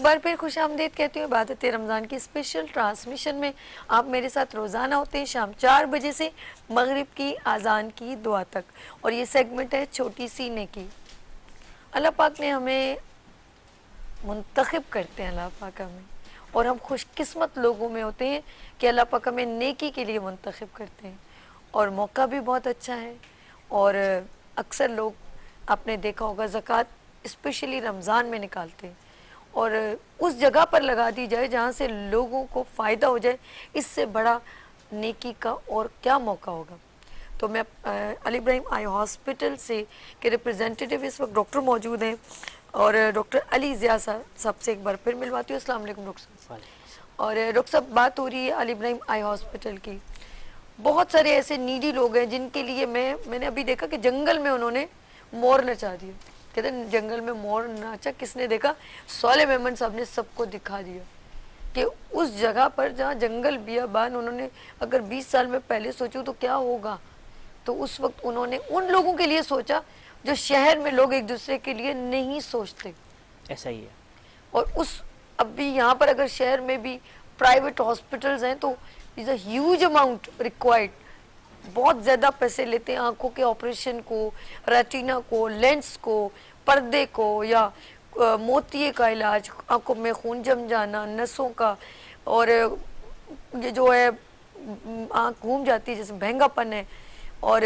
بار پھر خوش آمدید کہتی ہوں عبادت رمضان کی اسپیشل ٹرانسمیشن میں. آپ میرے ساتھ روزانہ ہوتے ہیں شام 4 بجے سے مغرب کی اذان کی دعا تک, اور یہ سیگمنٹ ہے چھوٹی سی نیکی. اللہ پاک نے ہمیں منتخب کرتے ہیں, اللہ پاک ہمیں, اور ہم خوش قسمت لوگوں میں ہوتے ہیں کہ اللہ پاک ہمیں نیکی کے لیے منتخب کرتے ہیں. اور موقع بھی بہت اچھا ہے, اور اکثر لوگ آپ نے دیکھا ہوگا زکوٰۃ اسپیشلی رمضان میں نکالتے ہیں, اور اس جگہ پر لگا دی جائے جہاں سے لوگوں کو فائدہ ہو جائے. اس سے بڑا نیکی کا اور کیا موقع ہوگا. تو میں علی ابراہیم آئی ہاسپٹل سے کے ریپرزینٹیٹیو اس وقت ڈاکٹر موجود ہیں, اور ڈاکٹر علی ضیاء صاحب سے ایک بار پھر ملواتی ہوں. السلام علیکم ڈاکٹر صاحب. اور ڈاکٹر صاحب بات ہو رہی ہے علی ابراہیم آئی ہاسپٹل کی. بہت سارے ایسے نیڈی لوگ ہیں جن کے لیے میں نے ابھی دیکھا کہ جنگل میں انہوں نے مور نچا دیا. کہتے ہیں جنگل میں مور ناچا, کس نے دیکھا؟ صالح محمد صاحب نے سب کو دکھا دیا کہ اس جگہ پر جہاں جنگل بیابان انہوں نے اگر 20 سال میں پہلے سوچوں تو کیا ہوگا. تو اس وقت انہوں نے ان لوگوں کے لیے سوچا جو شہر میں لوگ ایک دوسرے کے لیے نہیں سوچتے. ایسا ہی ہے. اور اب بھی یہاں پر اگر شہر میں بھی پرائیویٹ ہاسپٹلز ہیں تو از اے ہیوج اماؤنٹ ریکوائرڈ. بہت زیادہ پیسے لیتے ہیں آنکھوں کے آپریشن کو, ریٹینا کو, لینس کو, پردے کو, یا موتیے کا علاج, آنکھوں میں خون جم جانا, نسوں کا, اور یہ جو ہے آنکھ گھوم جاتی ہے جیسے بہنگا پن ہے, اور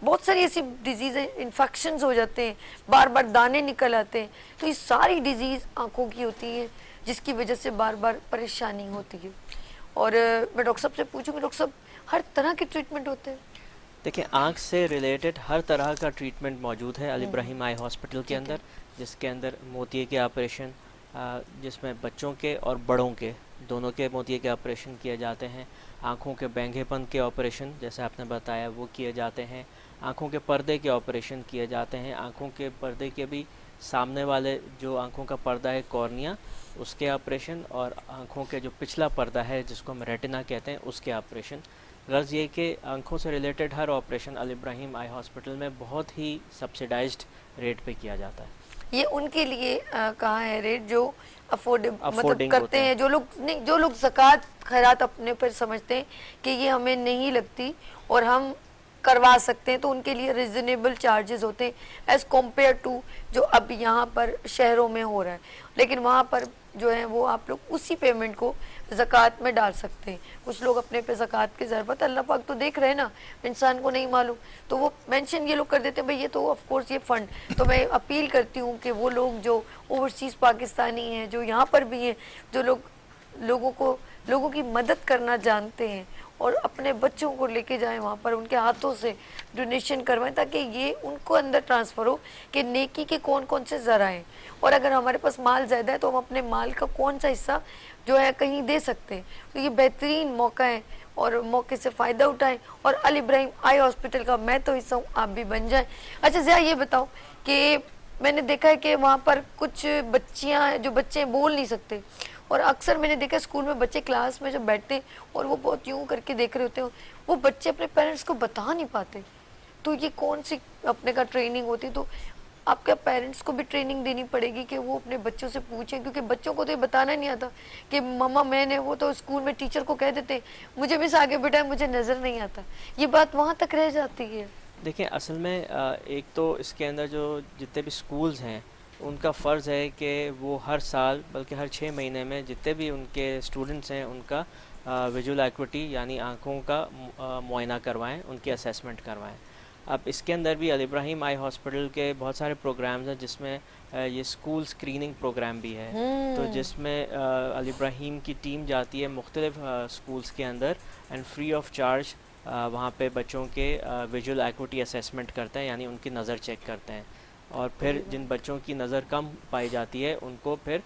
بہت ساری ایسی ڈیزیز انفیکشنز ہو جاتے ہیں, بار بار دانے نکل آتے ہیں. تو یہ ساری ڈیزیز آنکھوں کی ہوتی ہے جس کی وجہ سے بار بار پریشانی ہوتی ہے. اور میں ڈاکٹر صاحب سے پوچھوں گی, ڈاکٹر صاحب ہر طرح کے ٹریٹمنٹ ہوتے ہیں؟ دیکھیں, آنکھ سے ریلیٹڈ ہر طرح کا ٹریٹمنٹ موجود ہے علی ابراہیم آئی ہاسپٹل کے اندر, جس کے اندر موتیے کے آپریشن, جس میں بچوں کے اور بڑوں کے دونوں کے موتیے کے آپریشن کیے جاتے ہیں. آنکھوں کے بینگھے پن کے آپریشن جیسے آپ نے بتایا وہ کیے جاتے ہیں. آنکھوں کے پردے کے آپریشن کیے جاتے ہیں. آنکھوں کے پردے کے بھی سامنے والے جو آنکھوں کا پردہ ہے کارنیا, اس کے آپریشن, اور آنکھوں کے جو پچھلا پردہ ہے جس کو ہم ریٹنا کہتے ہیں اس کے آپریشن. غرض یہ کہ آنکھوں سے ریلیٹڈ ہر آپریشن علی ابراہیم آئی ہاسپٹل میں بہت ہی سبسیڈائزڈ ریٹ پہ کیا جاتا ہے. یہ ان کے لیے کہاں ہے ریٹ جو مطلب کرتے ہوتے ہیں, جو لوگ زکوٰۃ خیرات اپنے پر سمجھتے ہیں کہ یہ ہمیں نہیں لگتی اور ہم کروا سکتے ہیں, تو ان کے لیے ریزنیبل چارجز ہوتے ہیں ایز کمپیئر ٹو جو اب یہاں پر شہروں میں ہو رہا ہے. لیکن وہاں پر جو ہے وہ آپ لوگ اسی پیمنٹ کو زکوٰۃ میں ڈال سکتے ہیں. کچھ لوگ اپنے پہ زکوٰۃ کی ضرورت, اللہ پاک تو دیکھ رہے ہیں نا, انسان کو نہیں معلوم, تو وہ مینشن یہ لوگ کر دیتے ہیں بھئی یہ تو آف کورس یہ فنڈ. تو میں اپیل کرتی ہوں کہ وہ لوگ جو اوورسیز پاکستانی ہیں, جو یہاں پر بھی ہیں, جو لوگوں کی مدد کرنا جانتے ہیں اور اپنے بچوں کو لے کے جائیں وہاں پر, ان کے ہاتھوں سے ڈونیشن کروائیں تاکہ یہ ان کو اندر ٹرانسفر ہو کہ نیکی کے کون کون سے ذرائع ہیں, اور اگر ہمارے پاس مال زیادہ ہے تو ہم اپنے مال کا کون سا حصہ جو ہے کہیں دے سکتے ہیں. تو یہ بہترین موقع ہے اور موقع سے فائدہ اٹھائیں, اور علی ابراہیم آئی ہاسپٹل کا میں تو حصہ ہوں, آپ بھی بن جائیں. اچھا ضیاء یہ بتاؤ کہ میں نے دیکھا ہے کہ وہاں پر کچھ بچیاں جو بچے بول نہیں سکتے, اور اکثر میں نے دیکھا اسکول میں بچے کلاس میں جب بیٹھتے ہیں اور وہ بہت یوں کر کے دیکھ رہے ہوتے ہیں, وہ بچے اپنے پیرنٹس کو بتا نہیں پاتے. تو یہ کون سی اپنے کا ٹریننگ ہوتی؟ تو آپ کے پیرنٹس کو بھی ٹریننگ دینی پڑے گی کہ وہ اپنے بچوں سے پوچھیں, کیونکہ بچوں کو تو یہ بتانا نہیں آتا کہ ماما میں نے, وہ تو اسکول میں ٹیچر کو کہہ دیتے مجھے مس آگے بٹھائے مجھے نظر نہیں آتا. یہ بات وہاں تک رہ جاتی ہے. دیکھیں, اصل میں ایک تو اس کے اندر جو جتنے بھی سکولز ہیں ان کا فرض ہے کہ وہ ہر سال بلکہ ہر 6 مہینے میں جتنے بھی ان کے اسٹوڈنٹس ہیں ان کا ویژول ایکوٹی یعنی آنکھوں کا معائنہ کروائیں, ان کی اسیسمنٹ کروائیں. اب اس کے اندر بھی علی ابراہیم آئی ہاسپٹل کے بہت سارے پروگرامز ہیں جس میں یہ اسکول اسکریننگ پروگرام بھی ہے, تو جس میں علی ابراہیم کی ٹیم جاتی ہے مختلف اسکولس کے اندر اینڈ فری آف چارج وہاں پہ بچوں کے ویژول ایکوٹی اسیسمنٹ کرتے ہیں, یعنی ان کی نظر چیک کرتے ہیں, اور پھر جن بچوں کی نظر کم پائی جاتی ہے ان کو پھر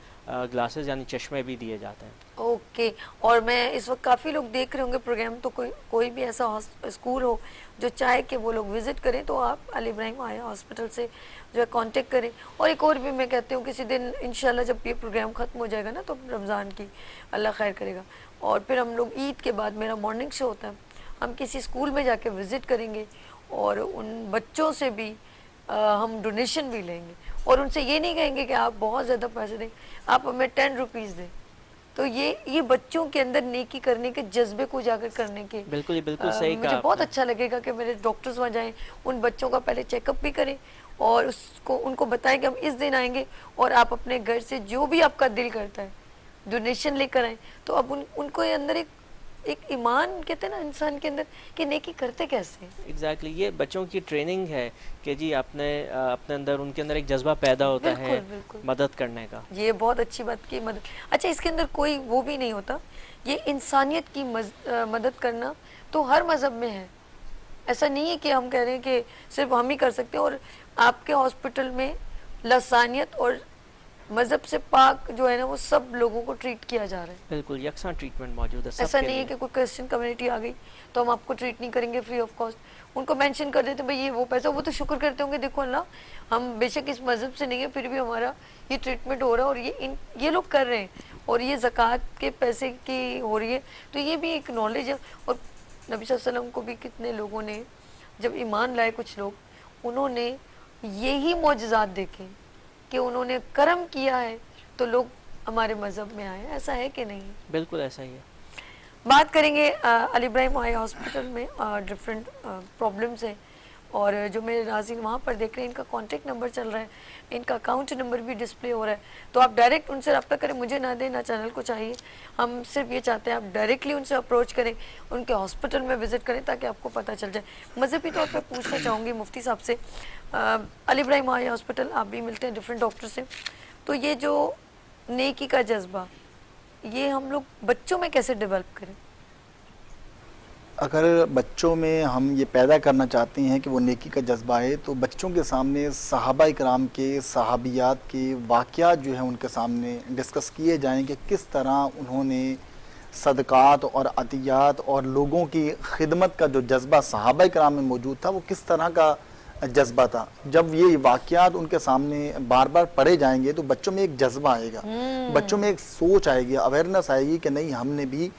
گلاسز یعنی چشمے بھی دیے جاتے ہیں. اوکے. اور میں اس وقت کافی لوگ دیکھ رہے ہوں گے پروگرام, تو کوئی بھی ایسا اسکول ہو جو چاہے کہ وہ لوگ وزٹ کریں تو آپ علی ابراہیم آئی ہاسپٹل سے جو ہے کانٹیکٹ کریں. اور ایک اور بھی میں کہتی ہوں کسی دن انشاءاللہ جب یہ پروگرام ختم ہو جائے گا نا تو رمضان کی اللہ خیر کرے گا, اور پھر ہم لوگ عید کے بعد میرا مارننگ شو ہوتا ہے, ہم کسی اسکول میں جا کے وزٹ کریں گے اور ان بچوں سے بھی ہم ڈونیشن بھی لیں گے, اور ان سے یہ نہیں کہیں گے کہ آپ بہت زیادہ پیسے دیں, آپ ہمیں 10 روپیز دیں. تو یہ بچوں کے اندر نیکی کرنے کے جذبے کو اجاگر کرنے کے, بالکل بالکل صحیح مجھے کہا آپ بہت نے. اچھا لگے گا کہ میرے ڈاکٹرز وہاں جائیں, ان بچوں کا پہلے چیک اپ بھی کریں اور ان کو بتائیں کہ ہم اس دن آئیں گے, اور آپ اپنے گھر سے جو بھی آپ کا دل کرتا ہے ڈونیشن لے کر آئیں. تو اب ان کو اندر ایک ایمان کہتے ہیں نا انسان کے اندر, کہ نیکی کرتے کیسے. ایگزیکٹلی یہ بچوں کی ٹریننگ ہے کہ جی اپنے اندر ان کے اندر ایک جذبہ پیدا ہوتا ہے بالکل بالکل, مدد کرنے کا. یہ بہت اچھی بات کی مدد. اچھا اس کے اندر کوئی وہ بھی نہیں ہوتا, یہ انسانیت کی مدد کرنا تو ہر مذہب میں ہے. ایسا نہیں ہے کہ ہم کہہ رہے ہیں کہ صرف ہم ہی کر سکتے ہیں, اور آپ کے ہاسپٹل میں لسانیت اور مذہب سے پاک جو ہے نا وہ سب لوگوں کو ٹریٹ کیا جا رہا ہے. بالکل یکساں ٹریٹمنٹ موجود ہے سب ایسا کے نہیں ہے لیے. کہ کوئی کرسچن کمیونٹی آ گئی تو ہم آپ کو ٹریٹ نہیں کریں گے فری آف کاسٹ. ان کو مینشن کر دیتے بھائی یہ وہ پیسہ, وہ تو شکر کرتے ہوں گے دیکھو اللہ ہم بے شک اس مذہب سے نہیں ہے پھر بھی ہمارا یہ ٹریٹمنٹ ہو رہا ہے, اور یہ لوگ کر رہے ہیں, اور یہ زکوٰۃ کے پیسے کی ہو رہی ہے. تو یہ بھی ایک نالج ہے. اور نبی صلی اللہ علیہ وسلم کو بھی کتنے لوگوں نے جب ایمان لائے, کچھ لوگ انہوں نے یہی معجزات دیکھے کہ انہوں نے کرم کیا ہے تو لوگ ہمارے مذہب میں آئے. ایسا ہے کہ نہیں؟ بالکل ایسا ہی ہے. بات کریں گے علی ابراہیم آئی ہاسپٹل میں ڈفرینٹ پرابلمس ہیں, اور جو میرے ناظرین وہاں پر دیکھ رہے ہیں ان کا کانٹیکٹ نمبر چل رہا ہے, ان کا اکاؤنٹ نمبر بھی ڈسپلے ہو رہا ہے, تو آپ ڈائریکٹ ان سے رابطہ کریں. مجھے نہ دیں نہ چینل کو چاہیے, ہم صرف یہ چاہتے ہیں آپ ڈائریکٹلی ان سے اپروچ کریں, ان کے ہاسپٹل میں وزٹ کریں تاکہ آپ کو پتہ چل جائے. مذہبی طور پہ پوچھنا چاہوں گی مفتی صاحب سے, علی ابراہیم آئی ہاسپٹل آپ بھی ملتے ہیں ڈفرینٹ ڈاکٹر سے, تو یہ جو نیکی کا جذبہ یہ ہم لوگ بچوں میں کیسے ڈیولپ کریں؟ اگر بچوں میں ہم یہ پیدا کرنا چاہتے ہیں کہ وہ نیکی کا جذبہ ہے, تو بچوں کے سامنے صحابہ کرام کے, صحابیات کے واقعات جو ہیں ان کے سامنے ڈسکس کیے جائیں کہ کس طرح انہوں نے صدقات اور عطیات اور لوگوں کی خدمت کا جو جذبہ صحابہ کرام میں موجود تھا وہ کس طرح کا جذبہ تھا. جب یہ واقعات ان کے سامنے بار بار پڑھے جائیں گے تو بچوں میں ایک جذبہ آئے گا, بچوں میں ایک سوچ آئے گی, اویئرنیس آئے گی کہ نہیں ہم نے بھی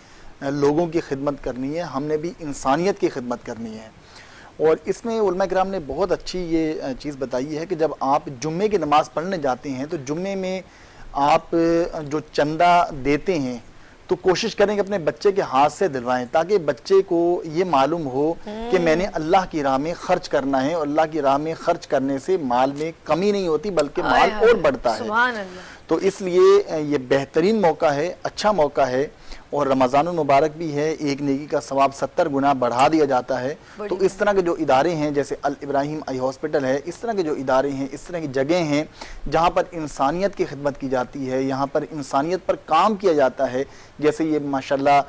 لوگوں کی خدمت کرنی ہے, ہم نے بھی انسانیت کی خدمت کرنی ہے. اور اس میں علماء کرام نے بہت اچھی یہ چیز بتائی ہے کہ جب آپ جمعے کی نماز پڑھنے جاتے ہیں تو جمعے میں آپ جو چندہ دیتے ہیں تو کوشش کریں کہ اپنے بچے کے ہاتھ سے دلوائیں, تاکہ بچے کو یہ معلوم ہو کہ میں نے اللہ کی راہ میں خرچ کرنا ہے, اور اللہ کی راہ میں خرچ کرنے سے مال میں کمی نہیں ہوتی بلکہ مال اور بڑھتا ہے. سبحان اللہ. تو اس لیے یہ بہترین موقع ہے, اچھا موقع ہے, اور رمضان المبارک بھی ہے, ایک نیکی کا ثواب 70 گنا بڑھا دیا جاتا ہے. تو اس طرح کے جو ادارے ہیں جیسے الابراہیم آئی ہاسپٹل ہے, اس طرح کے جو ادارے ہیں, اس طرح کی جگہیں ہیں جہاں پر انسانیت کی خدمت کی جاتی ہے, یہاں پر انسانیت پر کام کیا جاتا ہے, جیسے یہ ماشاءاللہ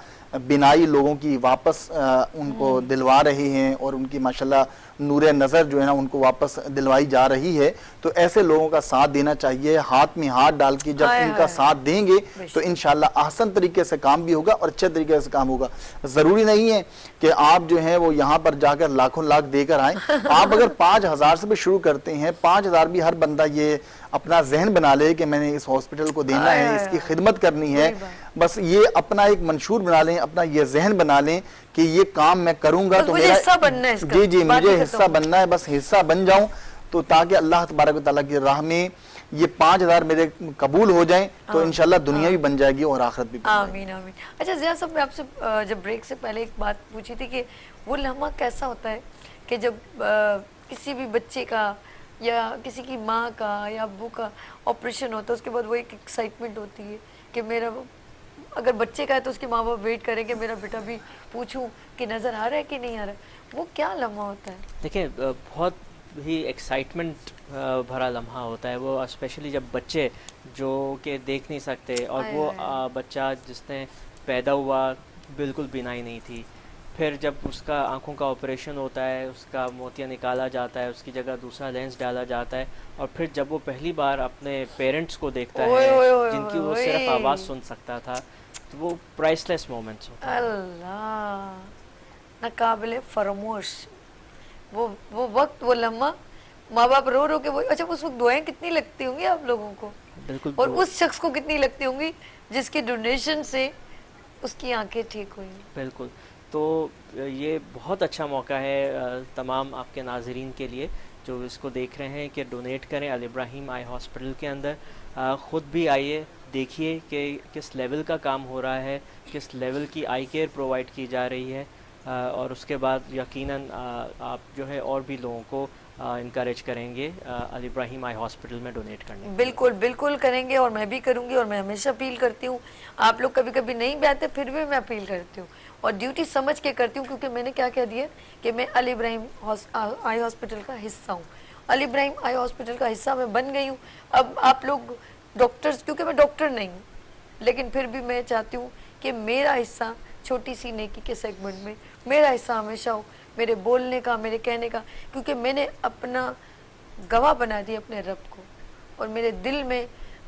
بینائی لوگوں کی واپس ان کو دلوا رہے ہیں, اور ان کی ماشاءاللہ نور نظر جو ہے نا ان کو واپس دلوائی جا رہی ہے. تو ایسے لوگوں کا ساتھ دینا چاہیے, ہاتھ میں ہاتھ ڈال کے جب ان کا ساتھ دیں گے تو انشاءاللہ احسن طریقے سے کام بھی ہوگا اور اچھے طریقے سے کام ہوگا. ضروری نہیں ہے کہ آپ جو ہیں وہ یہاں پر جا کر لاکھوں لاکھ دے کر آئیں. آپ اگر 5,000 سے بھی شروع کرتے ہیں, 5,000 بھی ہر بندہ یہ اپنا ذہن بنا لے کہ میں نے اس ہاسپٹل کو دینا ہے, اس کی خدمت کرنی ہے, بس یہ اپنا ایک منشور بنا لیں, اپنا یہ ذہن بنا لیں کہ یہ کام میں کروں گا تو مجھے حصہ بننا ہے اس کا. جی مجھے حصہ بننا ہے, بس حصہ بن جاؤں تو تاکہ اللہ تبارک و تعالیٰ کی راہ میں یہ 5,000 میرے قبول ہو جائیں تو انشاءاللہ دنیا بھی بن جائے گی اور آخرت بھی بن جائے گی. آمین آمین. اچھا ضیاء صاحب میں آپ سے جب بریک سے پہلے ایک بات پوچھی تھی کہ وہ لمحہ کیسا ہوتا ہے کہ جب کسی بھی بچے کا یا کسی کی ماں کا یا ابو کا آپریشن ہوتا ہے, اس کے بعد وہ ایک ایکسائٹمنٹ ہوتی ہے کہ میرا اگر بچے کا ہے تو اس کے ماں باپ ویٹ کریں کہ میرا بیٹا بھی پوچھوں کہ نظر آ رہا ہے کہ نہیں آ رہا ہے. وہ کیا لمحہ ہوتا ہے؟ دیکھیں بہت ہی ایکسائٹمنٹ بھرا لمحہ ہوتا ہے وہ, اسپیشلی جب بچے جو کہ دیکھ نہیں سکتے, اور وہ بچہ جس نے پیدا ہوا بالکل بینائی نہیں تھی, پھر جب اس کا آنکھوں کا آپریشن ہوتا ہے, اس کا موتیا نکالا جاتا ہے, اس کی جگہ دوسرا لینس ڈالا جاتا ہے, اور پھر جب وہ پہلی بار اپنے پیرنٹس کو دیکھتا ہے جن کی وہ صرف آواز سن سکتا تھا, تو وہ پرائس لیس مومنٹس ہوتے ہیں. اللہ ناقابل فراموش وہ وقت, وہ لمحہ, ماں باپ رو رو کے وہ. اچھا اس وقت دعائیں کتنی لگتی ہوں گی آپ لوگوں کو, بالکل, اور اس شخص کو کتنی لگتی ہوں گی جس کی ڈونیشن سے اس کی آنکھیں ٹھیک ہوئی. بالکل. تو یہ بہت اچھا موقع ہے تمام آپ کے ناظرین کے لیے جو اس کو دیکھ رہے ہیں کہ ڈونیٹ کریں ال ابراہیم آئی ہاسپٹل کے اندر. خود بھی آئیے دیکھیے کہ کس لیول کا کام ہو رہا ہے, کس لیول کی آئی کیئر پرووائڈ کی جا رہی ہے, اور اس کے بعد یقیناً آپ جو ہے اور بھی لوگوں کو انکریج کریں گے ال ابراہیم آئی ہاسپٹل میں ڈونیٹ کرنے. بالکل بالکل کریں گے, اور میں بھی کروں گی, اور میں ہمیشہ اپیل کرتی ہوں. آپ لوگ کبھی کبھی نہیں بھی آتے, پھر بھی میں اپیل کرتی ہوں, اور ڈیوٹی سمجھ کے کرتی ہوں, کیونکہ میں نے کیا کہہ دیا کہ میں ال ابراہیم آئی ہاسپٹل کا حصہ ہوں. ال ابراہیم آئی ہاسپٹل کا حصہ میں بن گئی ہوں. اب آپ لوگ ڈاکٹرز, کیونکہ میں ڈاکٹر نہیں ہوں, لیکن پھر بھی میں چاہتی ہوں کہ میرا حصہ چھوٹی سی نیکی کے سیگمنٹ میں میرا حصہ ہمیشہ ہو, میرے بولنے کا, میرے کہنے کا, کیونکہ میں نے اپنا گواہ بنا دیا اپنے رب کو, اور میرے دل میں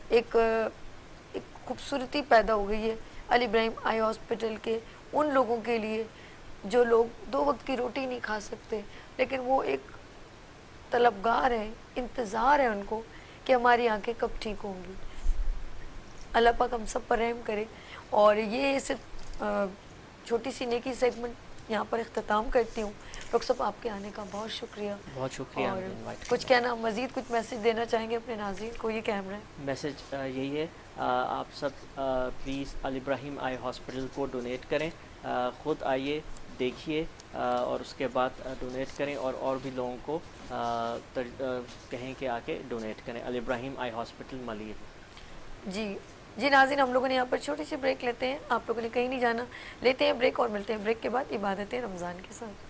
ایک خوبصورتی پیدا ہو گئی ہے ال ابراہیم آئی ہاسپٹل کے ان لوگوں کے لیے جو لوگ 2 وقت کی روٹی نہیں کھا سکتے, لیکن وہ ایک طلبگار ہیں, انتظار ہے ان کو کہ ہماری آنکھیں کب ٹھیک ہوں گی. اللہ پاک ہم سب پر رحم کرے. اور یہ صرف چھوٹی سی نیکی سیگمنٹ یہاں پر اختتام کرتی ہوں. ڈاکٹر صاحب آپ کے آنے کا بہت شکریہ. بہت شکریہ. اور کچھ کہنا مزید, کچھ میسج دینا چاہیں گے اپنے ناظرین کو؟ یہ کیمرہ ہے. میسج یہی ہے, آپ سب پلیز ال ابراہیم آئی ہاسپٹل کو ڈونیٹ کریں, خود آئیے دیکھیے, اور اس کے بعد ڈونیٹ کریں, اور بھی لوگوں کو کہیں کہ آ کے ڈونیٹ کریں ال ابراہیم آئی ہاسپٹل ملیے. جی ناظرین, ہم لوگوں نے یہاں پر چھوٹی سی بریک لیتے ہیں. آپ لوگوں نے کہیں نہیں جانا, لیتے ہیں بریک, اور ملتے ہیں بریک کے بعد عبادت رمضان کے ساتھ.